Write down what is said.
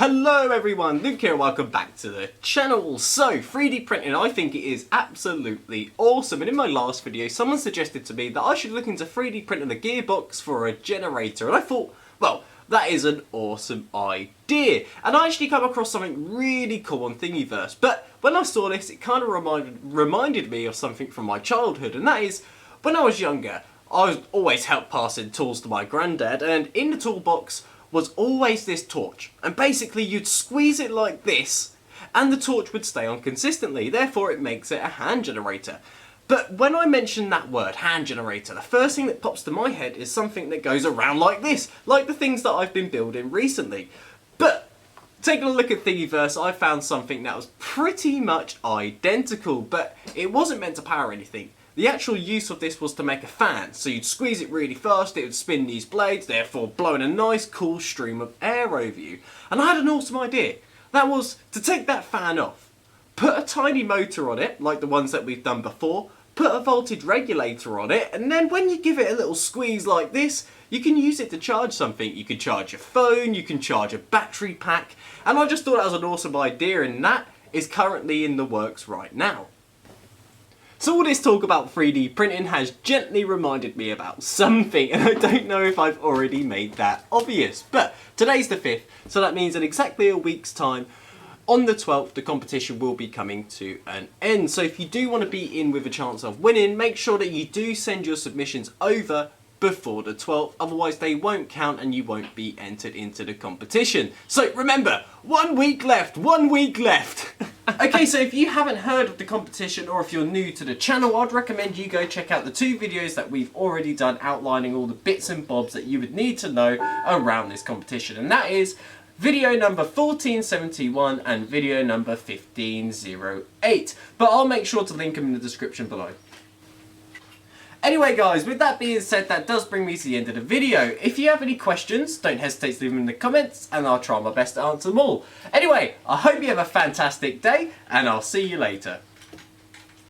Hello everyone, Luke here and welcome back to the channel. So, 3D printing, I think it is absolutely awesome, and in my last video someone suggested to me that I should look into 3D printing a gearbox for a generator, and I thought, well, that is an awesome idea. And I actually come across something really cool on Thingiverse, but when I saw this it kind of reminded me of something from my childhood, and that is, when I was younger, I was always helped passing tools to my granddad, and in the toolbox was always this torch, and basically you'd squeeze it like this and the torch would stay on consistently, therefore it makes it a hand generator. But when I mention that word, hand generator, the first thing that pops to my head is something that goes around like this, like the things that I've been building recently. But taking a look at Thingiverse, I found something that was pretty much identical, but it wasn't meant to power anything. The actual use of this was to make a fan, so you'd squeeze it really fast, it would spin these blades, therefore blowing a nice cool stream of air over you. And I had an awesome idea. That was to take that fan off, put a tiny motor on it, like the ones that we've done before, put a voltage regulator on it, and then when you give it a little squeeze like this, you can use it to charge something. You can charge your phone, you can charge a battery pack, and I just thought that was an awesome idea, and that is currently in the works right now. So all this talk about 3D printing has gently reminded me about something, and I don't know if I've already made that obvious. But today's the 5th, so that means in exactly a week's time, on the 12th, the competition will be coming to an end. So if you do want to be in with a chance of winning, make sure that you do send your submissions over before the 12th, otherwise they won't count and you won't be entered into the competition. So remember, 1 week left, 1 week left. Okay, so if you haven't heard of the competition or if you're new to the channel, I'd recommend you go check out the 2 videos that we've already done outlining all the bits and bobs that you would need to know around this competition. And that is video number 1471 and video number 1508. But I'll make sure to link them in the description below. Anyway guys, with that being said, that does bring me to the end of the video. If you have any questions, don't hesitate to leave them in the comments and I'll try my best to answer them all. Anyway, I hope you have a fantastic day and I'll see you later.